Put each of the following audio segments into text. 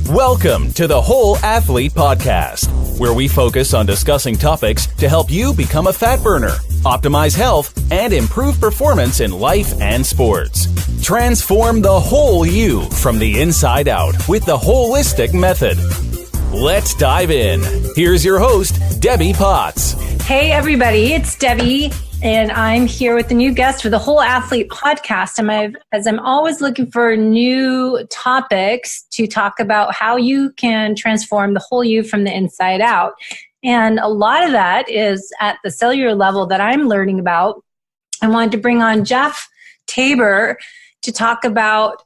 Welcome to the Whole Athlete Podcast, where we focus on discussing topics to help you become a fat burner, optimize health, and improve performance in life and sports. Transform the whole you from the inside out with the holistic method. Let's dive in. Here's your host, Debbie Potts. Hey, everybody, it's Debbie, and I'm here with a new guest for the Whole Athlete Podcast. As I'm always looking for new topics to talk about how you can transform the whole you from the inside out. And a lot of that is at the cellular level that I'm learning about. I wanted to bring on Jeff Tabor to talk about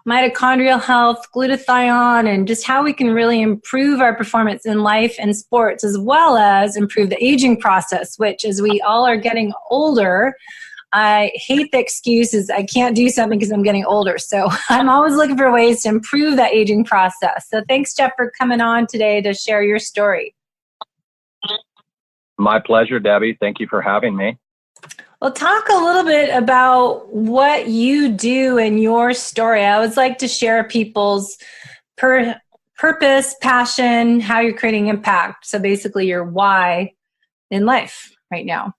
mitochondrial health, glutathione, and just how we can really improve our performance in life and sports, as well as improve the aging process, which as we all are getting older, I hate the excuses I can't do something because I'm getting older. So I'm always looking for ways to improve that aging process. So thanks, Jeff, for coming on today to share your story. My pleasure, Debbie. Thank you for having me. Well, talk a little bit about what you do in your story. I always like to share people's purpose, passion, how you're creating impact. So basically your why in life right now.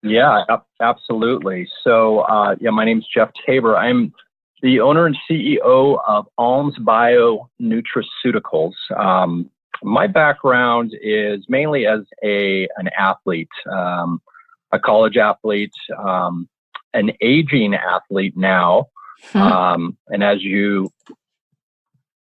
Yeah, absolutely. So, my name's Jeff Tabor. I'm the owner and CEO of Alms Bio Nutraceuticals. My background is mainly as an athlete. A college athlete, an aging athlete now. And as you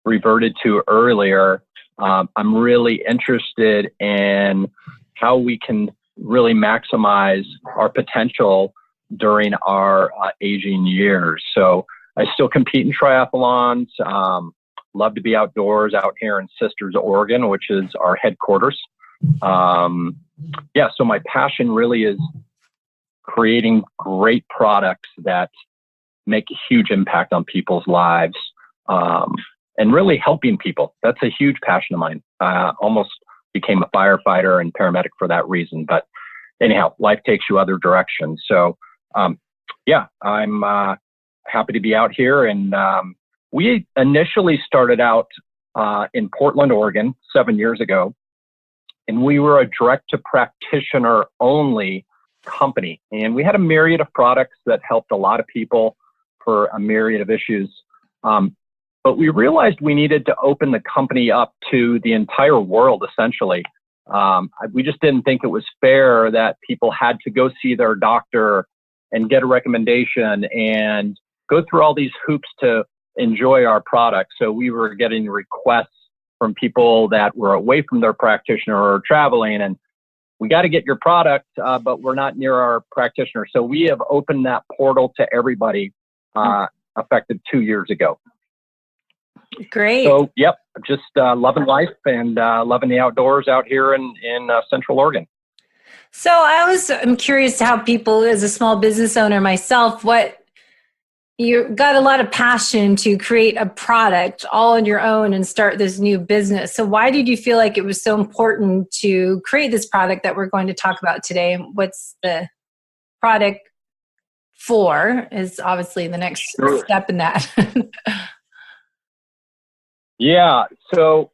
reverted to earlier, I'm really interested in how we can really maximize our potential during our aging years. So I still compete in triathlons, love to be outdoors out here in Sisters, Oregon, which is our headquarters. So my passion really is creating great products that make a huge impact on people's lives, and really helping people. That's a huge passion of mine. Almost became a firefighter and paramedic for that reason. But anyhow, life takes you other directions. So, I'm happy to be out here. And we initially started out in Portland, Oregon, 7 years ago. And we were a direct-to-practitioner only company. And we had a myriad of products that helped a lot of people for a myriad of issues. But we realized we needed to open the company up to the entire world, essentially. We just didn't think it was fair that people had to go see their doctor and get a recommendation and go through all these hoops to enjoy our products. So we were getting requests from people that were away from their practitioner or traveling, and we got to get your product, but we're not near our practitioner. So we have opened that portal to everybody, effective 2 years ago. Great. So, just loving life and loving the outdoors out here in Central Oregon. So I'm curious how people, as a small business owner myself, you got a lot of passion to create a product all on your own and start this new business. So why did you feel like it was so important to create this product that we're going to talk about today? What's the product for is obviously the next step in that. So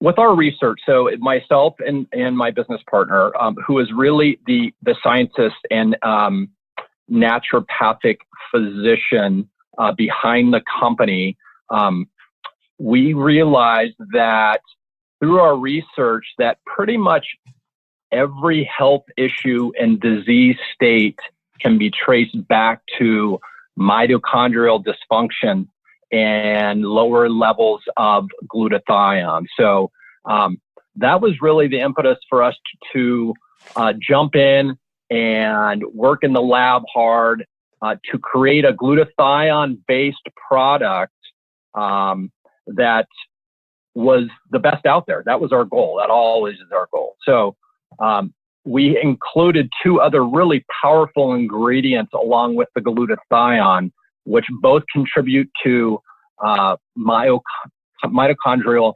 with our research, so myself and my business partner, who is really the scientist and naturopathic physician behind the company, we realized that through our research that pretty much every health issue and disease state can be traced back to mitochondrial dysfunction and lower levels of glutathione. So that was really the impetus for us to jump in and work in the lab hard to create a glutathione-based product that was the best out there. That was our goal. That always is our goal. So we included two other really powerful ingredients along with the glutathione, which both contribute to mitochondrial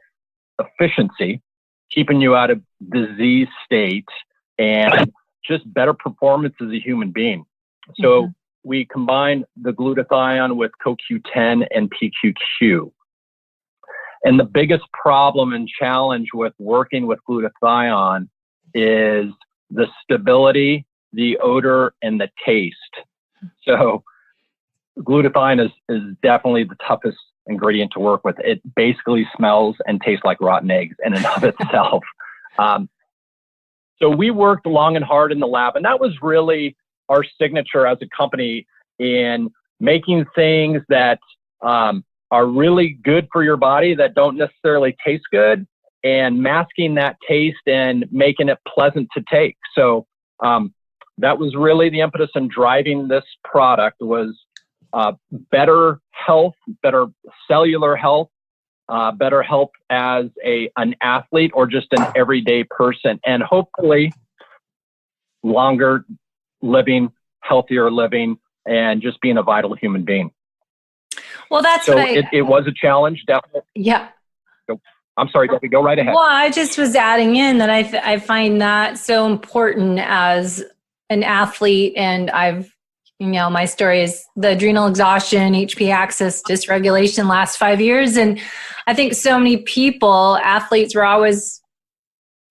efficiency, keeping you out of disease state, and just better performance as a human being. So we combine the glutathione with CoQ10 and PQQ. And the biggest problem and challenge with working with glutathione is the stability, the odor, and the taste. So glutathione is definitely the toughest ingredient to work with. It basically smells and tastes like rotten eggs in and of itself. So we worked long and hard in the lab, and that was really our signature as a company in making things that are really good for your body that don't necessarily taste good, and masking that taste and making it pleasant to take. So that was really the impetus in driving this product, was better health, better cellular health, better health as an athlete or just an everyday person, and hopefully longer living, healthier living, and just being a vital human being. Well, that's so what it was a challenge, definitely. Yeah. I'm sorry, Debbie, go right ahead. Well, I just was adding in that I find that so important as an athlete, and my story is the adrenal exhaustion, HP axis dysregulation last 5 years. And I think so many people, athletes, were always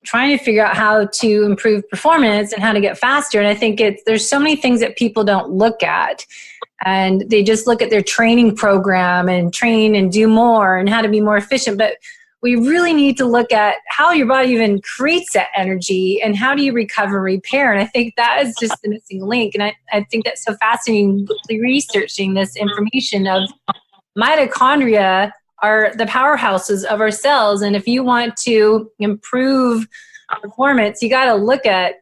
trying to figure out how to improve performance and how to get faster. And I think there's so many things that people don't look at, and they just look at their training program and train and do more and how to be more efficient. But we really need to look at how your body even creates that energy and how do you recover and repair. And I think that is just the missing link. And I think that's so fascinating, researching this information of mitochondria are the powerhouses of our cells. And if you want to improve performance, you got to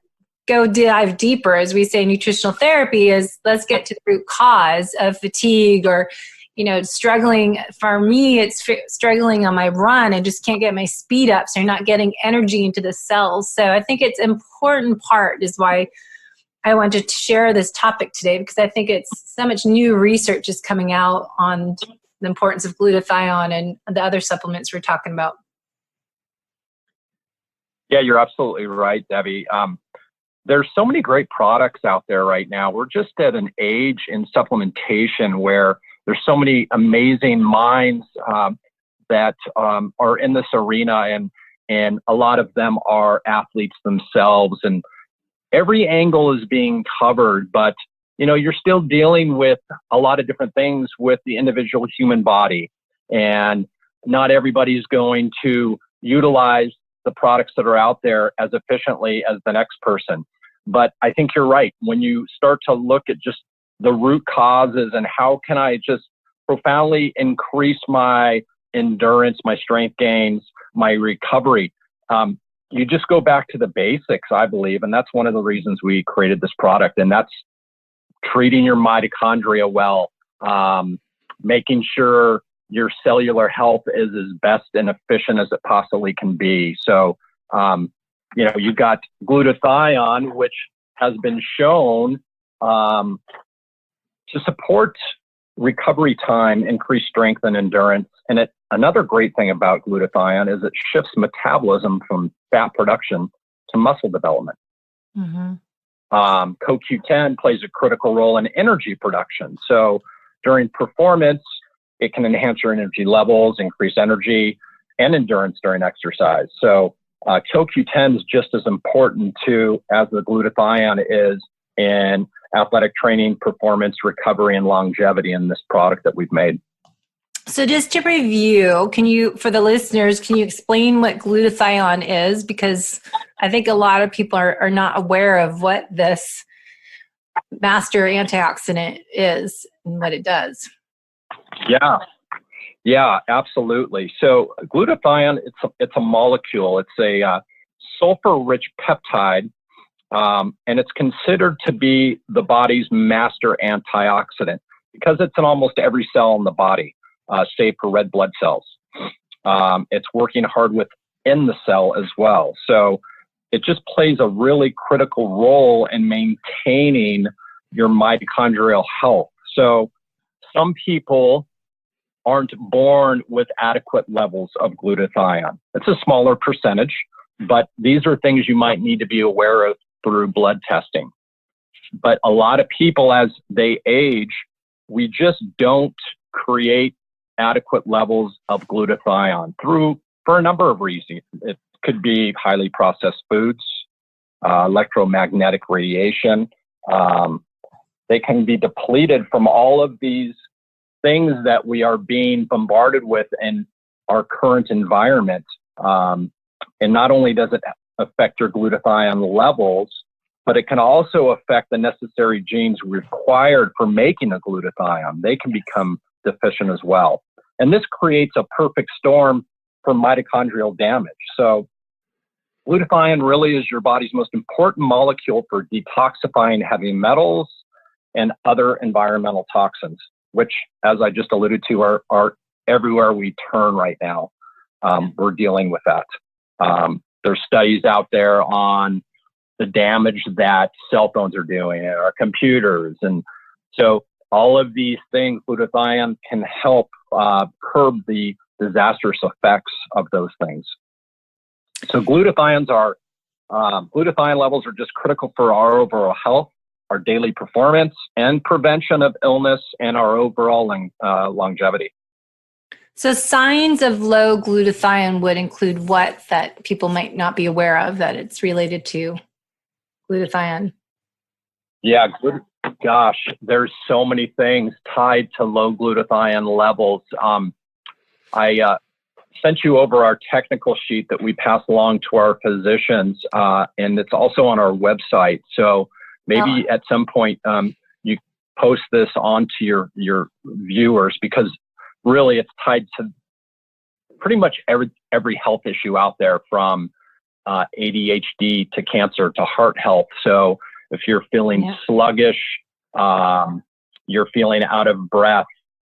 go dive deeper. As we say, nutritional therapy is, let's get to the root cause of fatigue or struggling. For me, it's struggling on my run. I just can't get my speed up, so you're not getting energy into the cells. So I think it's an important part, is why I wanted to share this topic today, because I think it's so much new research is coming out on the importance of glutathione and the other supplements we're talking about. Yeah, you're absolutely right, Debbie. There's so many great products out there right now. We're just at an age in supplementation where there's so many amazing minds that are in this arena, and a lot of them are athletes themselves, and every angle is being covered, but you're still dealing with a lot of different things with the individual human body, and not everybody's going to utilize the products that are out there as efficiently as the next person. But I think you're right. When you start to look at just the root causes and how can I just profoundly increase my endurance, my strength gains, my recovery, you just go back to the basics, I believe. And that's one of the reasons we created this product. And that's treating your mitochondria well, making sure your cellular health is as best and efficient as it possibly can be. So, you've got glutathione, which has been shown to support recovery time, increase strength and endurance. And another great thing about glutathione is it shifts metabolism from fat production to muscle development. Mm-hmm. CoQ10 plays a critical role in energy production. So during performance, it can enhance your energy levels, increase energy and endurance during exercise. So CoQ10 is just as important as the glutathione is in athletic training, performance, recovery, and longevity in this product that we've made. So just to review, for the listeners, can you explain what glutathione is? Because I think a lot of people are not aware of what this master antioxidant is and what it does. Yeah, absolutely. So glutathione, it's a molecule. It's a sulfur-rich peptide, and it's considered to be the body's master antioxidant because it's in almost every cell in the body, save for red blood cells. It's working hard within the cell as well. So it just plays a really critical role in maintaining your mitochondrial health. So some people aren't born with adequate levels of glutathione. It's a smaller percentage, but these are things you might need to be aware of through blood testing. But a lot of people, as they age, we just don't create adequate levels of glutathione for a number of reasons. It could be highly processed foods, electromagnetic radiation. They can be depleted from all of these things that we are being bombarded with in our current environment. And not only does it affect your glutathione levels, but it can also affect the necessary genes required for making a glutathione. They can become deficient as well. And this creates a perfect storm for mitochondrial damage. So glutathione really is your body's most important molecule for detoxifying heavy metals and other environmental toxins, which, as I just alluded to, are everywhere we turn right now. We're dealing with that. There's studies out there on the damage that cell phones are doing, and our computers. And so all of these things, glutathione can help curb the disastrous effects of those things. So glutathione levels are just critical for our overall health, our daily performance, and prevention of illness, and our overall longevity. So signs of low glutathione would include what that people might not be aware of that it's related to glutathione? Yeah, gosh, there's so many things tied to low glutathione levels. I sent you over our technical sheet that we pass along to our physicians, and it's also on our website. So maybe at some point you post this onto your viewers, because really it's tied to pretty much every health issue out there, from ADHD to cancer to heart health. So if you're feeling sluggish, you're feeling out of breath,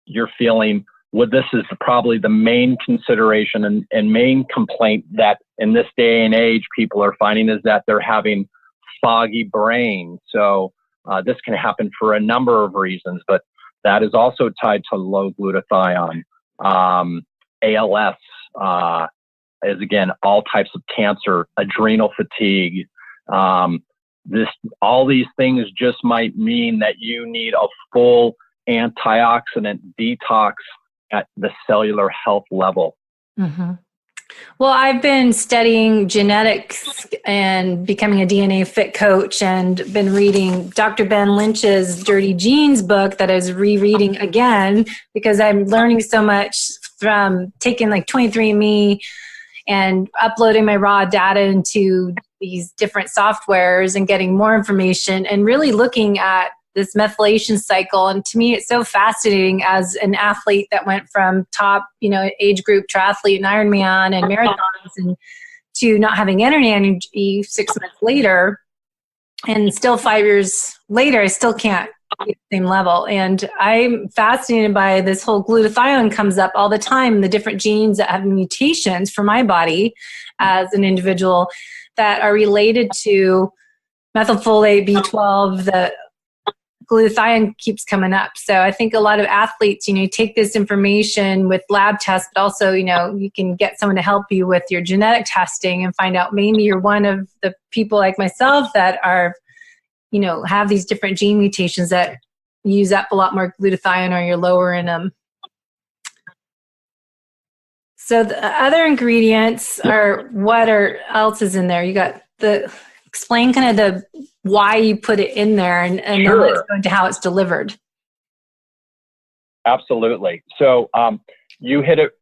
you're feeling, this is probably the main consideration and main complaint that in this day and age people are finding, is that they're having foggy brain. So this can happen for a number of reasons, but that is also tied to low glutathione. ALS is, again, all types of cancer, adrenal fatigue. All these things just might mean that you need a full antioxidant detox at the cellular health level. Mm-hmm. Well, I've been studying genetics and becoming a DNA fit coach, and been reading Dr. Ben Lynch's Dirty Genes book that I was rereading again, because I'm learning so much from taking like 23andMe and uploading my raw data into these different softwares and getting more information and really looking at this methylation cycle. And to me, it's so fascinating as an athlete that went from top, age group triathlete and Ironman and marathons, and to not having energy 6 months later, and still 5 years later, I still can't get the same level. And I'm fascinated by this whole glutathione comes up all the time, the different genes that have mutations for my body as an individual that are related to methylfolate, B12, the glutathione keeps coming up. So I think a lot of athletes, take this information with lab tests, but also, you can get someone to help you with your genetic testing and find out maybe you're one of the people like myself that are, have these different gene mutations that use up a lot more glutathione, or you're lower in them. So the other ingredients are, what else is in there? You got explain kind of the why you put it in there, and then let's go into how it's delivered. Absolutely. So you hit it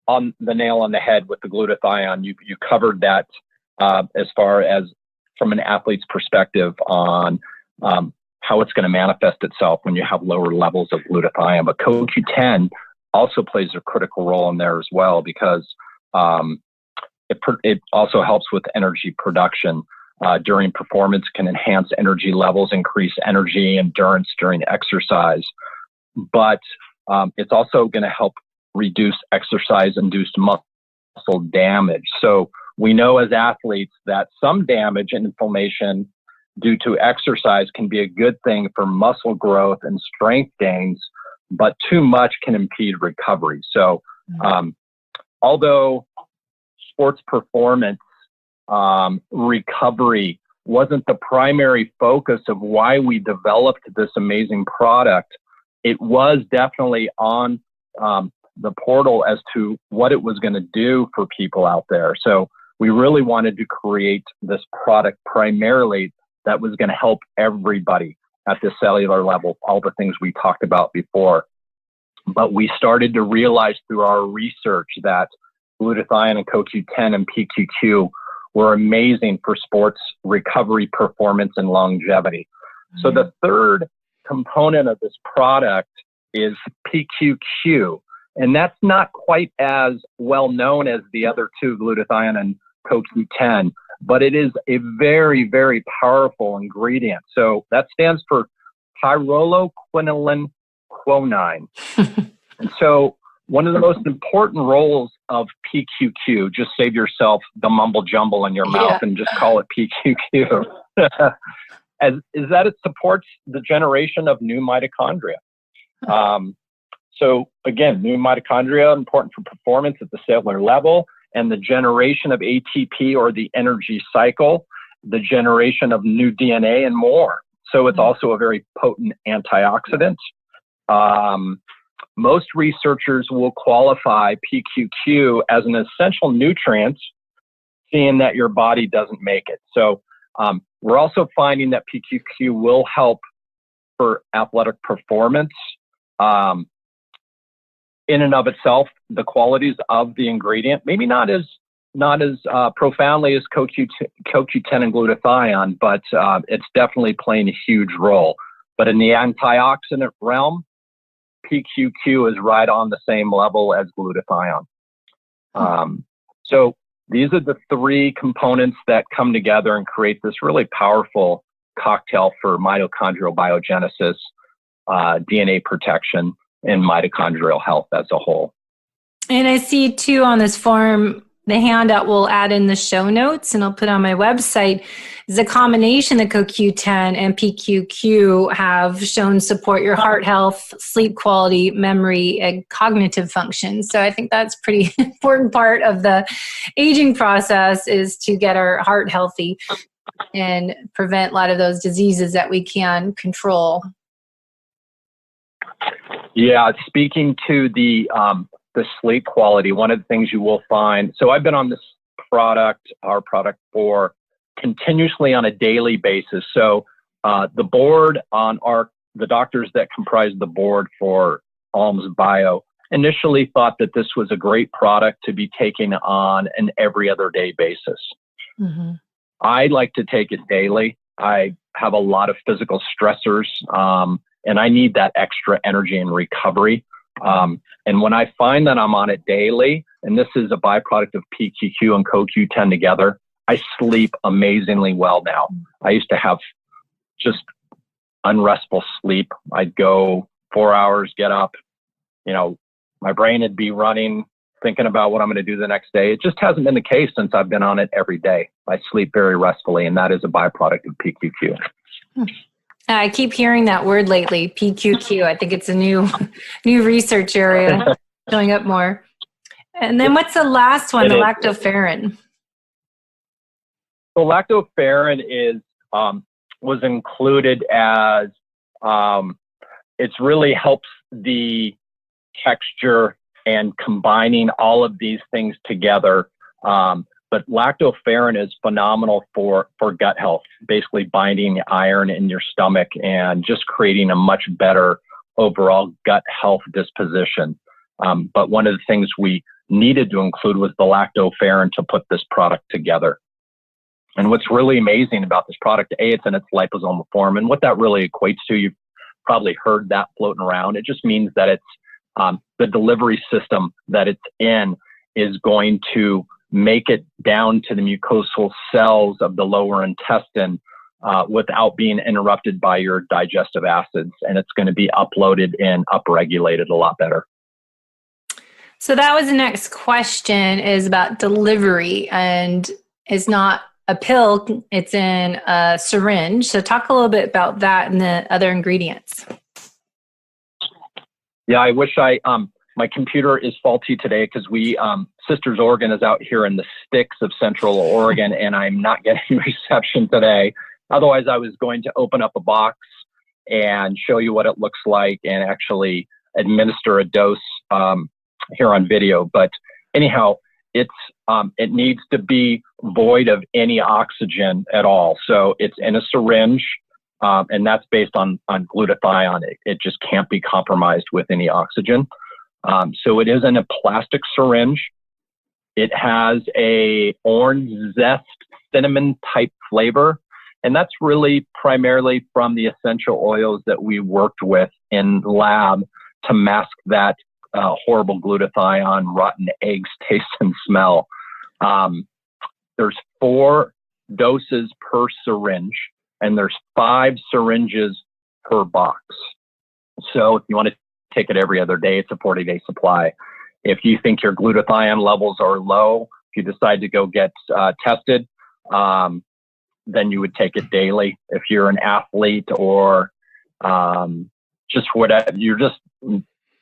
on the nail on the head with the glutathione. You covered that as far as from an athlete's perspective on how it's going to manifest itself when you have lower levels of glutathione. But CoQ10 also plays a critical role in there as well, because it also helps with energy production during performance, can enhance energy levels, increase energy endurance during exercise. But it's also going to help reduce exercise-induced muscle damage. So we know as athletes that some damage and inflammation due to exercise can be a good thing for muscle growth and strength gains, but too much can impede recovery. So although sports performance recovery wasn't the primary focus of why we developed this amazing product. It was definitely on the portal as to what it was going to do for people out there. So we really wanted to create this product primarily that was going to help everybody at the cellular level, all the things we talked about before. But we started to realize through our research that glutathione and CoQ10 and PQQ were amazing for sports recovery, performance, and longevity. Mm-hmm. So the third component of this product is PQQ. And that's not quite as well known as the other two, glutathione and CoQ10, but it is a very, very powerful ingredient. So that stands for pyrroloquinoline quinine. And so one of the most important roles of PQQ, just save yourself the mumble jumble in your mouth and just call it PQQ, is that it supports the generation of new mitochondria. So again, new mitochondria, important for performance at the cellular level, and the generation of ATP, or the energy cycle, the generation of new DNA, and more. So it's also a very potent antioxidant. Most researchers will qualify PQQ as an essential nutrient, seeing that your body doesn't make it. So we're also finding that PQQ will help for athletic performance. In and of itself, the qualities of the ingredient, maybe not as profoundly as CoQ10 and glutathione, but it's definitely playing a huge role. But in the antioxidant realm, PQQ is right on the same level as glutathione. So these are the three components that come together and create this really powerful cocktail for mitochondrial biogenesis, DNA protection, and mitochondrial health as a whole. And I see too on this form, the handout we'll add in the show notes and I'll put on my website, is a combination of CoQ10 and PQQ have shown support your heart health, sleep quality, memory, and cognitive function. So I think that's pretty important part of the aging process, is to get our heart healthy and prevent a lot of those diseases that we can control. Yeah, speaking to the sleep quality, one of the things you will find, so I've been on this product, our product, for continuously on a daily basis. So the board on the doctors that comprise the board for Alms Bio initially thought that this was a great product to be taken on an every other day basis. Mm-hmm. I like to take it daily. I have a lot of physical stressors, and I need that extra energy and recovery. And when I find that I'm on it daily, and this is a byproduct of PQQ and CoQ10 together, I sleep amazingly well now. I used to have just unrestful sleep. I'd go 4 hours, get up, my brain would be running, thinking about what I'm going to do the next day. It just hasn't been the case since I've been on it every day. I sleep very restfully, and that is a byproduct of PQQ. I keep hearing that word lately, PQQ. I think it's a new research area showing up more. And then what's the last one, the lactoferrin? So lactoferrin was included as it's really helps the texture and combining all of these things together. But lactoferrin is phenomenal for gut health, basically binding iron in your stomach and just creating a much better overall gut health disposition. But one of the things we needed to include was the lactoferrin to put this product together. And what's really amazing about this product, it's in its liposomal form. And what that really equates to, you've probably heard that floating around. It just means that it's the delivery system that it's in is going to make it down to the mucosal cells of the lower intestine without being interrupted by your digestive acids. And it's going to be uploaded and upregulated a lot better. So that was the next question, is about delivery, and it's not a pill, it's in a syringe. So talk a little bit about that and the other ingredients. Yeah, I wish I my computer is faulty today because Sisters Oregon is out here in the sticks of Central Oregon, and I'm not getting reception today. Otherwise, I was going to open up a box and show you what it looks like and actually administer a dose here on video. But anyhow, it needs to be void of any oxygen at all. So it's in a syringe, and that's based on glutathione. It just can't be compromised with any oxygen. So it is in a plastic syringe. It has a orange zest cinnamon type flavor. And that's really primarily from the essential oils that we worked with in lab to mask that horrible glutathione, rotten eggs taste and smell. There's 4 doses per syringe, and there's 5 syringes per box. So if you want to take it every other day, it's a 40-day supply. If you think your glutathione levels are low, if you decide to go get tested, then you would take it daily. If you're an athlete or just whatever, you're just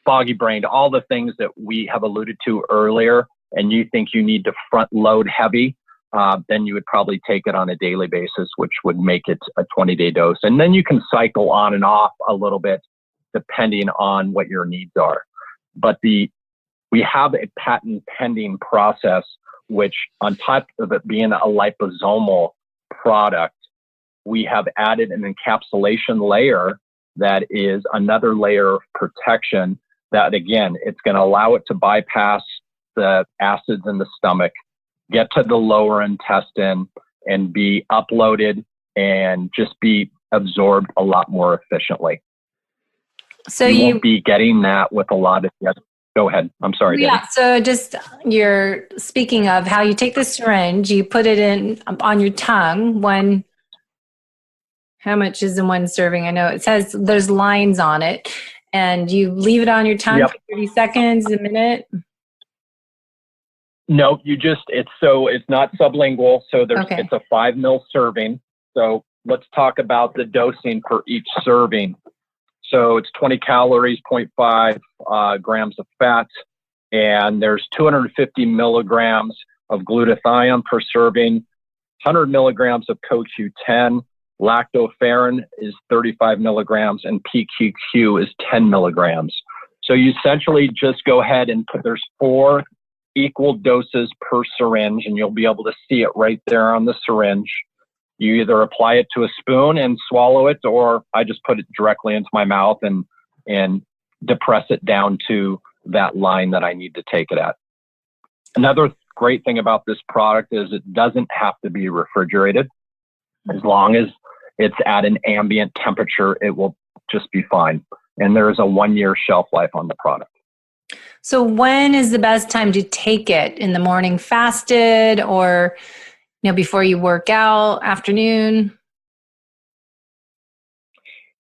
foggy brained, all the things that we have alluded to earlier, and you think you need to front load heavy, then you would probably take it on a daily basis, which would make it a 20-day dose. And then you can cycle on and off a little bit depending on what your needs are. But we have a patent pending process, which on top of it being a liposomal product, we have added an encapsulation layer that is another layer of protection that, again, it's going to allow it to bypass the acids in the stomach, get to the lower intestine, and be uploaded and just be absorbed a lot more efficiently. So you won't be getting that with a lot of the other. Go ahead. I'm sorry. Yeah. Debbie. So just you're speaking of how you take the syringe, you put it in on your tongue. How much is in one serving? I know it says there's lines on it, and you leave it on your tongue for 30 seconds, a minute. No, it's not sublingual. So it's a 5 ml serving. So let's talk about the dosing for each serving. So it's 20 calories, 0.5 grams of fat, and there's 250 milligrams of glutathione per serving, 100 milligrams of CoQ10, lactoferrin is 35 milligrams, and PQQ is 10 milligrams. So you essentially just go ahead and there's 4 equal doses per syringe, and you'll be able to see it right there on the syringe. You either apply it to a spoon and swallow it, or I just put it directly into my mouth and depress it down to that line that I need to take it at. Another great thing about this product is it doesn't have to be refrigerated. As long as it's at an ambient temperature, it will just be fine. And there is a 1-year shelf life on the product. So when is the best time to take it? In the morning fasted, or before you work out, afternoon?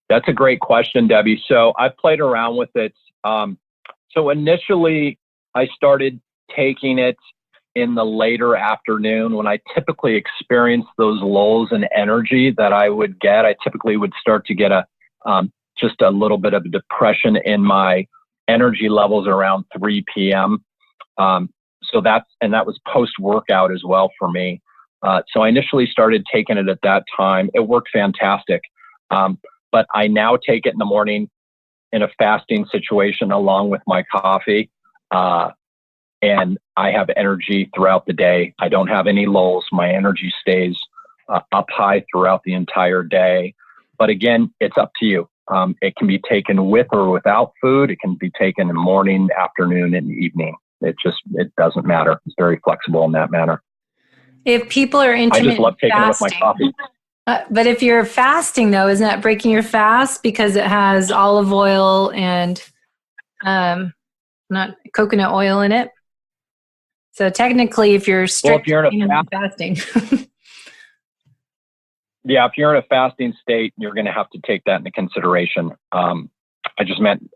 That's a great question, Debbie. So I've played around with it. So initially, I started taking it in the later afternoon when I typically experience those lulls in energy that I would get. I typically would start to get just a little bit of a depression in my energy levels around 3 p.m. So that was post-workout as well for me. So I initially started taking it at that time. It worked fantastic. But I now take it in the morning in a fasting situation along with my coffee. And I have energy throughout the day. I don't have any lulls. My energy stays up high throughout the entire day. But again, it's up to you. It can be taken with or without food. It can be taken in the morning, afternoon, and evening. It doesn't matter. It's very flexible in that manner. If people are intermittent I just love taking fasting, it with my coffee. But if you're fasting, though, isn't that breaking your fast because it has olive oil and not coconut oil in it? So technically, if you're fasting. Yeah, if you're in a fasting state, you're going to have to take that into consideration. I just meant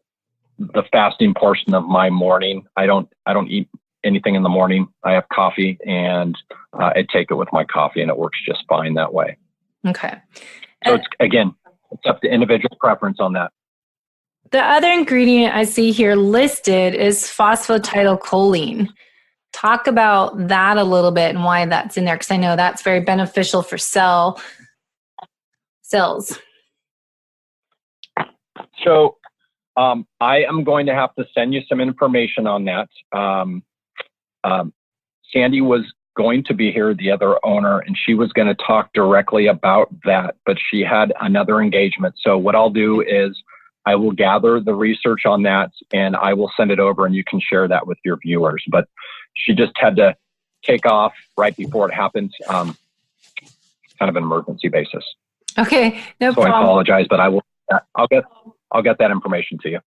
the fasting portion of my morning. I don't eat anything in the morning. I have coffee, and I take it with my coffee, and it works just fine that way. Okay. So it's up to individual preference on that. The other ingredient I see here listed is phosphatidylcholine. Talk about that a little bit and why that's in there, because I know that's very beneficial for cells. So I am going to have to send you some information on that. Sandy was going to be here, the other owner, and she was going to talk directly about that, but she had another engagement. So what I'll do is I will gather the research on that and I will send it over and you can share that with your viewers. But she just had to take off right before it happens, kind of an emergency basis. Okay, no problem. So I apologize, but I'll get that information to you.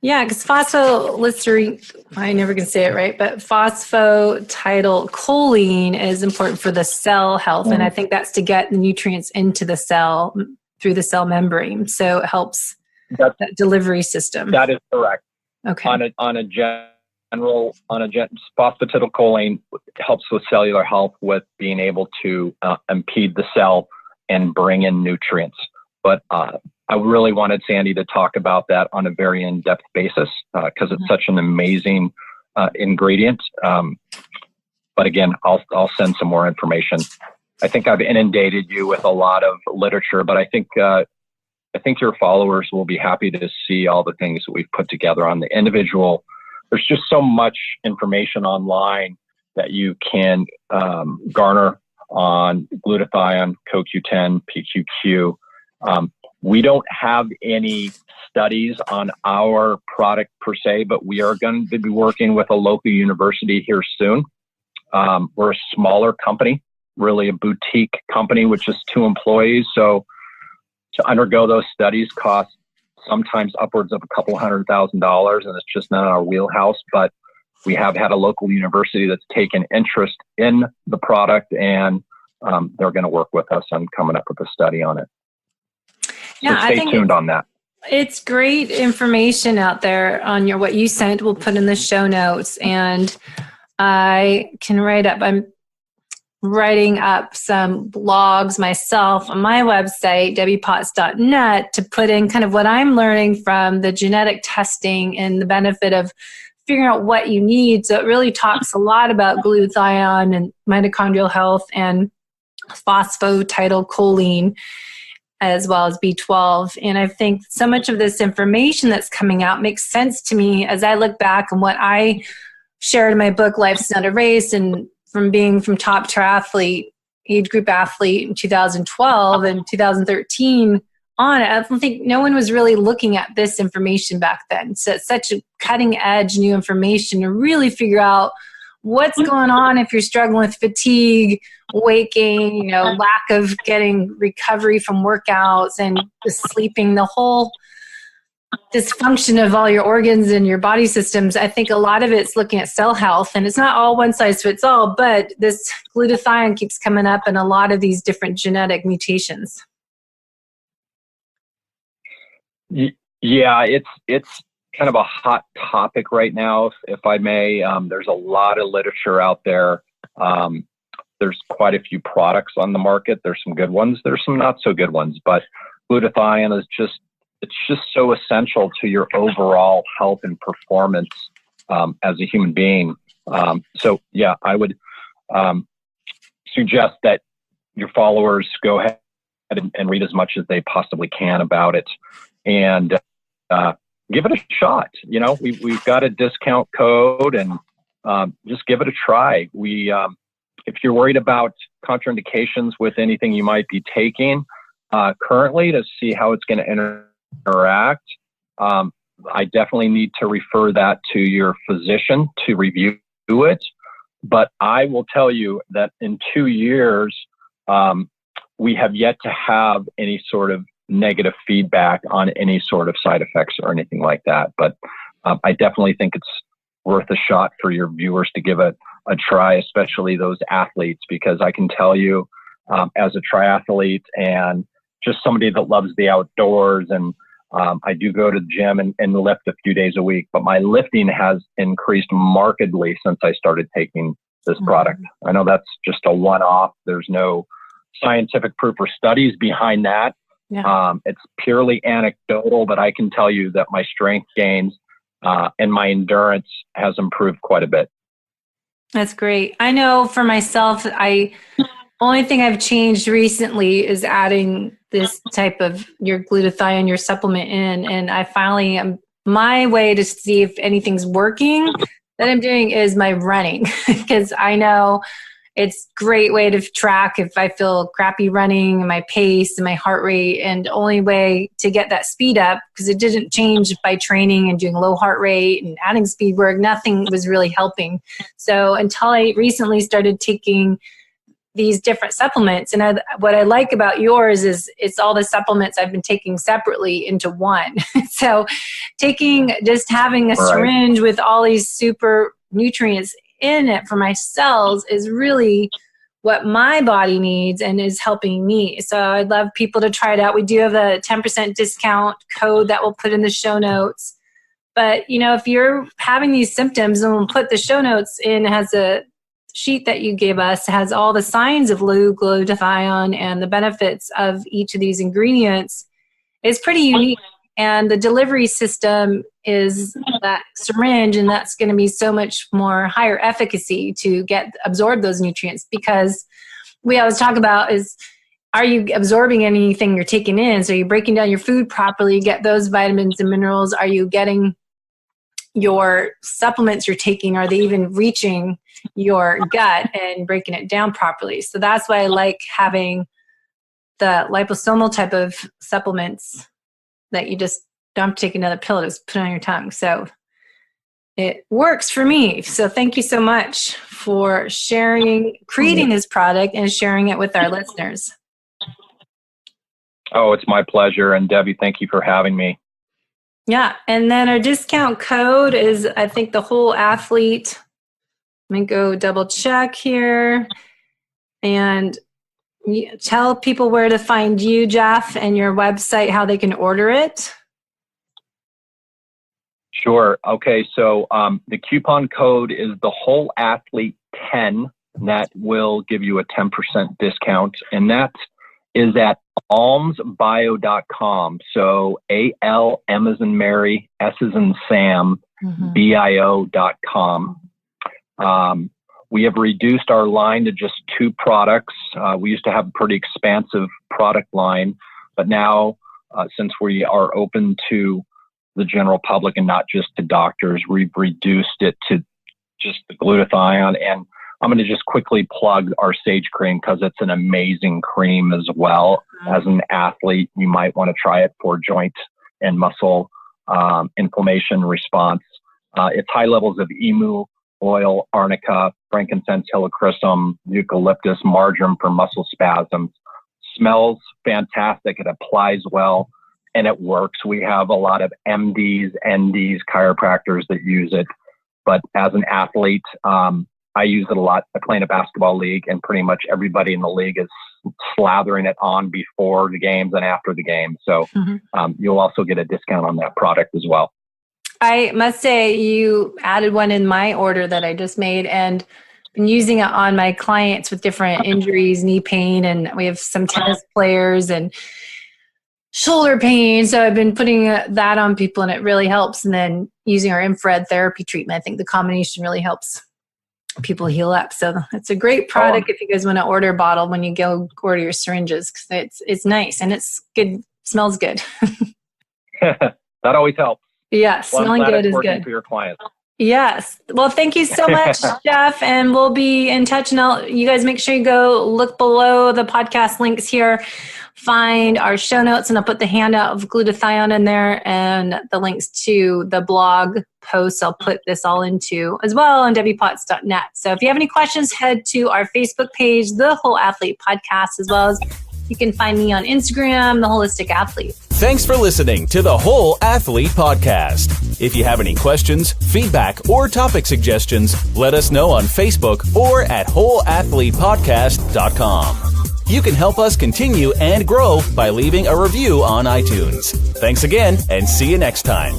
Yeah, because phospholysтерine, I never can say it right, but phosphatidylcholine is important for the cell health. And I think that's to get the nutrients into the cell through the cell membrane. So it helps that delivery system. That is correct. Okay. Phosphatidylcholine helps with cellular health, with being able to impede the cell and bring in nutrients. But I really wanted Sandy to talk about that on a very in-depth basis because it's such an amazing ingredient. But again, I'll send some more information. I think I've inundated you with a lot of literature, but I think your followers will be happy to see all the things that we've put together on the individual. There's just so much information online that you can garner on glutathione, CoQ10, PQQ. We don't have any studies on our product per se, but we are going to be working with a local university here soon. We're a smaller company, really a boutique company with just 2 employees. So to undergo those studies costs sometimes upwards of $200,000, and it's just not in our wheelhouse. But we have had a local university that's taken interest in the product, and they're going to work with us on coming up with a study on it. Yeah, so stay tuned on that. It's great information out there on what you sent. We'll put in the show notes, and I can I'm writing up some blogs myself on my website, debbiepotts.net, to put in kind of what I'm learning from the genetic testing and the benefit of figuring out what you need. So it really talks a lot about glutathione and mitochondrial health and phosphatidylcholine, as well as B12. And I think so much of this information that's coming out makes sense to me as I look back on what I shared in my book, Life's Not a Race, and from being from top triathlete, age group athlete in 2012 and 2013 on. I don't think no one was really looking at this information back then. So it's such a cutting edge new information to really figure out what's going on if you're struggling with fatigue, weight gain, lack of getting recovery from workouts and the sleeping, the whole dysfunction of all your organs and your body systems. I think a lot of it's looking at cell health, and it's not all one size fits all, but this glutathione keeps coming up in a lot of these different genetic mutations. Yeah, it's kind of a hot topic right now, if I may. There's a lot of literature out there. There's quite a few products on the market. There's some good ones. There's some not so good ones. But glutathione is just so essential to your overall health and performance as a human being. So yeah, I would suggest that your followers go ahead and read as much as they possibly can about it, and give it a shot. We've got a discount code, and just give it a try. If you're worried about contraindications with anything you might be taking currently to see how it's going to interact, I definitely need to refer that to your physician to review it. But I will tell you that in 2 years, we have yet to have any sort of negative feedback on any sort of side effects or anything like that. But I definitely think it's worth a shot for your viewers to give it a try, especially those athletes, because I can tell you as a triathlete and just somebody that loves the outdoors, and I do go to the gym and lift a few days a week, but my lifting has increased markedly since I started taking this product. I know that's just a one-off. There's no scientific proof or studies behind that, It's purely anecdotal, but I can tell you that my strength gains and my endurance has improved quite a bit. That's great. I know for myself, only thing I've changed recently is adding this type of your glutathione, your supplement in, and I finally my way to see if anything's working that I'm doing is my running, because I know it's a great way to track if I feel crappy running, my pace and my heart rate, and only way to get that speed up, because it didn't change by training and doing low heart rate and adding speed work, nothing was really helping. So until I recently started taking these different supplements, and what I like about yours is it's all the supplements I've been taking separately into one. So having a syringe with all these super nutrients in it for my cells is really what my body needs and is helping me. So I'd love people to try it out. We do have a 10% discount code that we'll put in the show notes. But, if you're having these symptoms, and we'll put the show notes in, has a sheet that you gave us, has all the signs of low glutathione and the benefits of each of these ingredients. It's pretty unique. And the delivery system is that syringe, and that's going to be so much more higher efficacy to absorb those nutrients, because we always talk about is, are you absorbing anything you're taking in? So you're breaking down your food properly, get those vitamins and minerals. Are you getting your supplements you're taking? Are they even reaching your gut and breaking it down properly? So that's why I like having the liposomal type of supplements that you just don't take another pill, just put it on your tongue. So it works for me. So thank you so much for creating this product and sharing it with our listeners. Oh, it's my pleasure. And Debbie, thank you for having me. Yeah. And then our discount code is, I think, the Whole Athlete. Let me go double check here. And tell people where to find you, Jeff, and your website, how they can order it. Sure. Okay. So the coupon code is the Whole Athlete 10. That will give you a 10% discount. And that is at almsbio.com. So AL, M as in Mary, S as in Sam, bio.com. We have reduced our line to just 2 products. We used to have a pretty expansive product line, but now since we are open to the general public and not just to doctors, we've reduced it to just the glutathione. And I'm going to just quickly plug our Sage Cream because it's an amazing cream as well. As an athlete, you might want to try it for joint and muscle inflammation response. It's high levels of emu oil, arnica, frankincense, helichrysum, eucalyptus, marjoram for muscle spasms. Smells fantastic. It applies well and it works. We have a lot of MDs, NDs, chiropractors that use it. But as an athlete, I use it a lot. I play in a basketball league, and pretty much everybody in the league is slathering it on before the games and after the game. So you'll also get a discount on that product as well. I must say you added one in my order that I just made, and been using it on my clients with different injuries, knee pain, and we have some tennis players and shoulder pain. So I've been putting that on people, and it really helps. And then using our infrared therapy treatment, I think the combination really helps people heal up. So it's a great product if you guys want to order a bottle when you go order your syringes, because it's nice and it's good, smells good. That always helps. Yeah, smelling good is good for your clients. Yes. Well, thank you so much, Jeff, and we'll be in touch. And you guys make sure you go look below the podcast links here, find our show notes, and I'll put the handout of glutathione in there and the links to the blog posts I'll put this all into as well on debbiepotts.net. So if you have any questions, head to our Facebook page, The Whole Athlete Podcast, as well as you can find me on Instagram, The Holistic Athlete. Thanks for listening to the Whole Athlete Podcast. If you have any questions, feedback, or topic suggestions, let us know on Facebook or at wholeathletepodcast.com. You can help us continue and grow by leaving a review on iTunes. Thanks again, and see you next time.